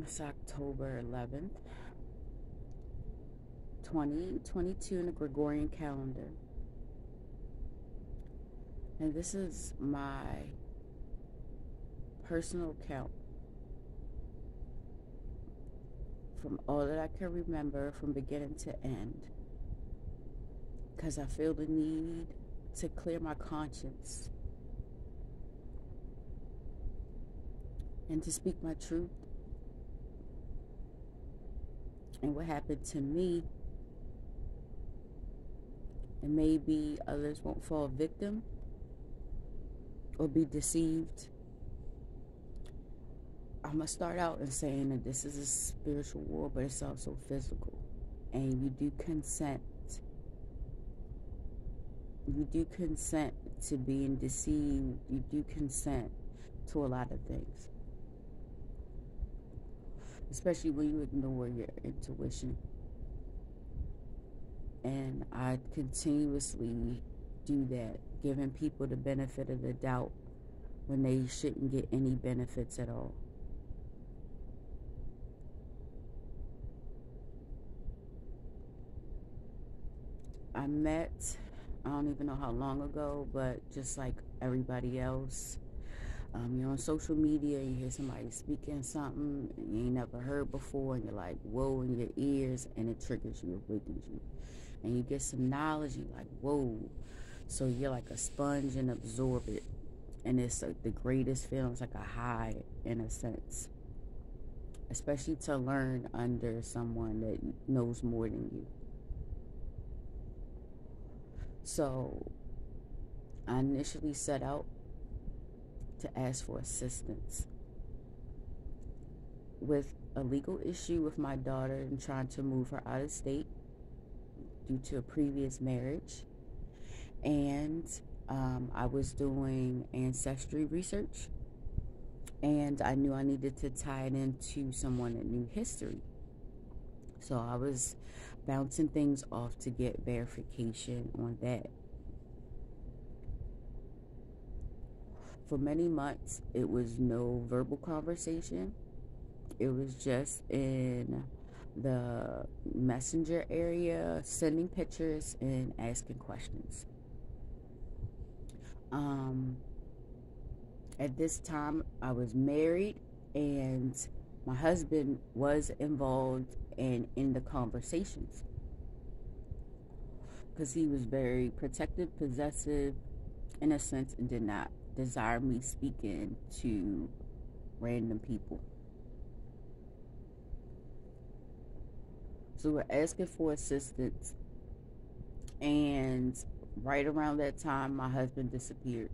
It's October 11th, 2022 in the Gregorian calendar. And this is my personal account from all that I can remember from beginning to end. Because I feel the need to clear my conscience and to speak my truth and what happened to me. And maybe others won't fall victim or be deceived. I'm going to start out in saying that this is a spiritual war, but it's also physical. And you do consent. You do consent to being deceived. You do consent to a lot of things. Especially when you ignore your intuition. And I continuously do that, giving people the benefit of the doubt when they shouldn't get any benefits at all. I met, I don't even know how long ago, but just like everybody else, you're on social media, you hear somebody speaking something you ain't never heard before, and you're like, whoa, in your ears, and it triggers you, awakens you. And you get some knowledge, you're like, whoa. So you're like a sponge and absorb it. And it's like the greatest feeling. It's like a high in a sense. Especially to learn under someone that knows more than you. So I initially set out to ask for assistance with a legal issue with my daughter and trying to move her out of state due to a previous marriage. And I was doing ancestry research, and I knew I needed to tie it into someone that knew history. So I was bouncing things off to get verification on that. For many months, it was no verbal conversation. It was just in the messenger area, sending pictures and asking questions. At this time, I was married, and my husband was involved and in the conversations because he was very protective, possessive, in a sense, and did not desire me speaking to random people. So we're asking for assistance, and right around that time, my husband disappeared.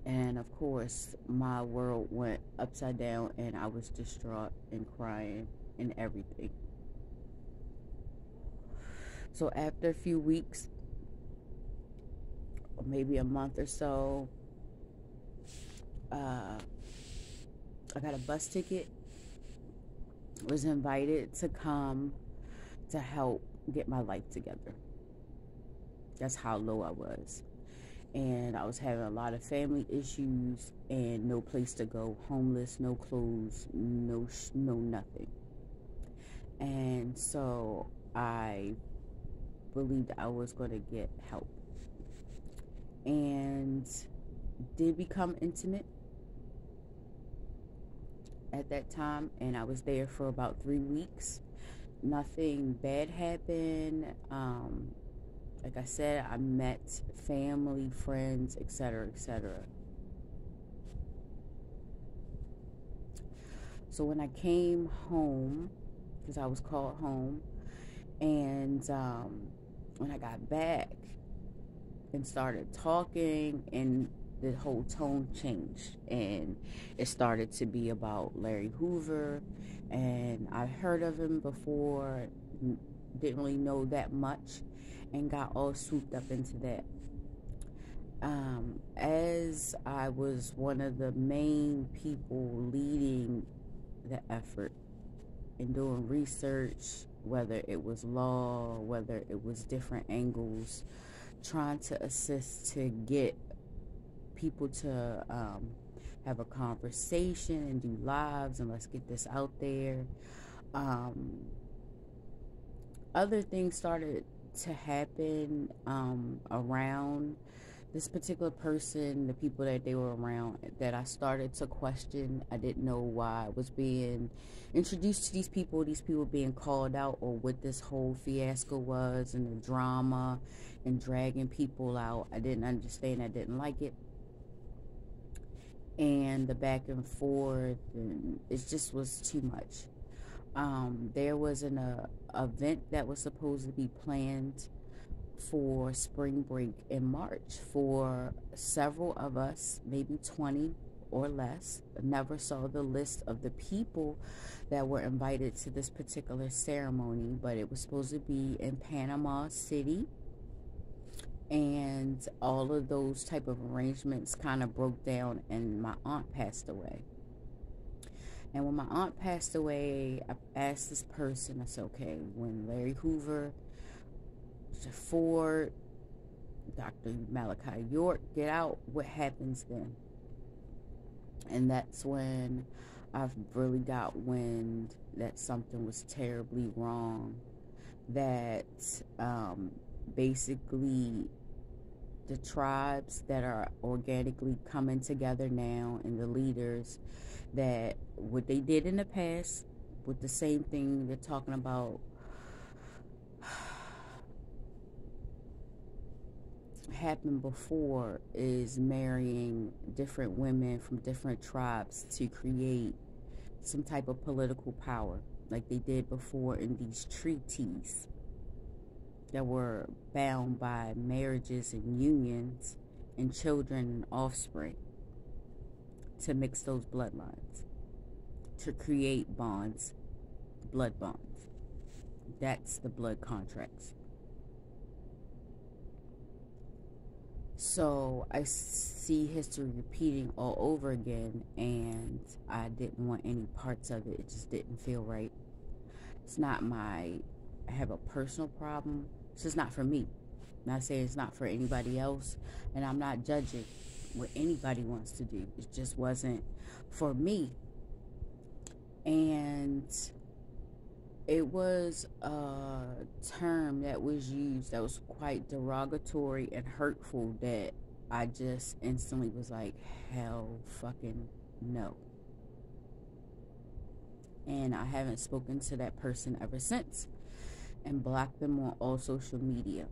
And of course, my world went upside down, and I was distraught and crying and everything. So after a few weeks, or maybe a month or so, I got a bus ticket, was invited to come to help get my life together. That's how low I was. And I was having a lot of family issues and no place to go, homeless, no clothes, no nothing. And so I believed I was going to get help, and did become intimate at that time, and I was there for about 3 weeks. Nothing bad happened. Like I said, I met family, friends, etc., etc. So when I came home, because I was called home, and when I got back and started talking, and the whole tone changed, and it started to be about Larry Hoover, and I heard of him before, didn't really know that much, and got all swooped up into that. As I was one of the main people leading the effort in doing research, whether it was law, whether it was different angles, trying to assist to get people to have a conversation and do lives and let's get this out there. Um, Other things started to happen around this particular person, the people that they were around, that I started to question. I didn't know why I was being introduced to these people being called out, or what this whole fiasco was, and the drama and dragging people out. I didn't understand. I didn't like it. And the back and forth, and it just was too much. There was an event that was supposed to be planned for spring break in March for several of us, maybe 20 or less. Never saw the list of the people that were invited to this particular ceremony, but it was supposed to be in Panama City. And all of those type of arrangements kind of broke down, and my aunt passed away. And when my aunt passed away, I asked this person, I said, okay, when Larry Hoover, Ford, Dr. Malachi York get out, what happens then? And that's when I really got wind that something was terribly wrong. That basically the tribes that are organically coming together now, and the leaders, that what they did in the past with the same thing they're talking about happened before, is marrying different women from different tribes to create some type of political power, like they did before in these treaties that were bound by marriages and unions and children and offspring, to mix those bloodlines, to create bonds, blood bonds. That's the blood contracts. So I see history repeating all over again, and I didn't want any parts of it. It just didn't feel right. It's not I have a personal problem. It's just not for me. I'm not saying it's not for anybody else, and I'm not judging what anybody wants to do. It just wasn't for me. And it was a term that was used that was quite derogatory and hurtful, that I just instantly was like, hell fucking no. And I haven't spoken to that person ever since, and blocked them on all social media.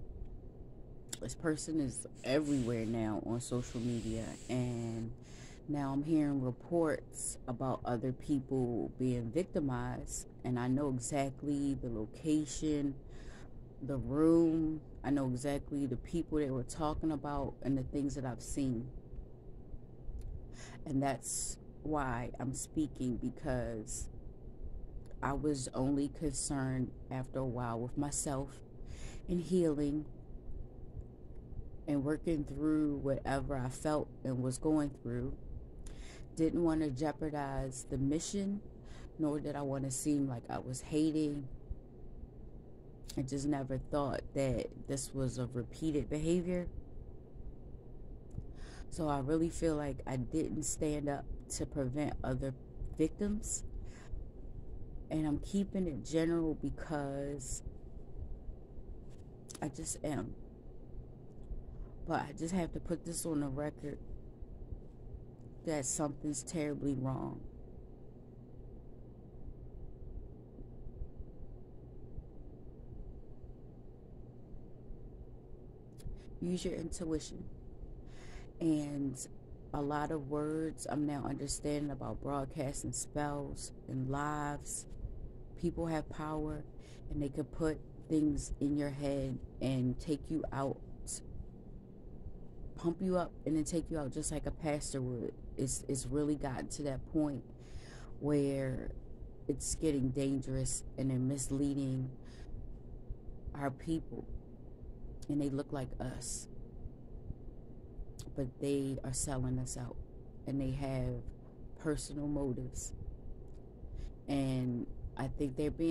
This person is everywhere now on social media, and now I'm hearing reports about other people being victimized, and I know exactly the location, the room. I know exactly the people they were talking about and the things that I've seen. And that's why I'm speaking, because I was only concerned after a while with myself and healing and working through whatever I felt and was going through. Didn't want to jeopardize the mission, nor did I want to seem like I was hating. I just never thought that this was a repeated behavior. So I really feel like I didn't stand up to prevent other victims. And I'm keeping it general because I just am. But I just have to put this on the record that something's terribly wrong. Use your intuition. And a lot of words I'm now understanding about broadcasting spells and lives. People have power, and they could put things in your head and take you out, pump you up, and then take you out just like a pastor would. It's really gotten to that point where it's getting dangerous, and they're misleading our people, and they look like us, but they are selling us out, and they have personal motives, and I think they're being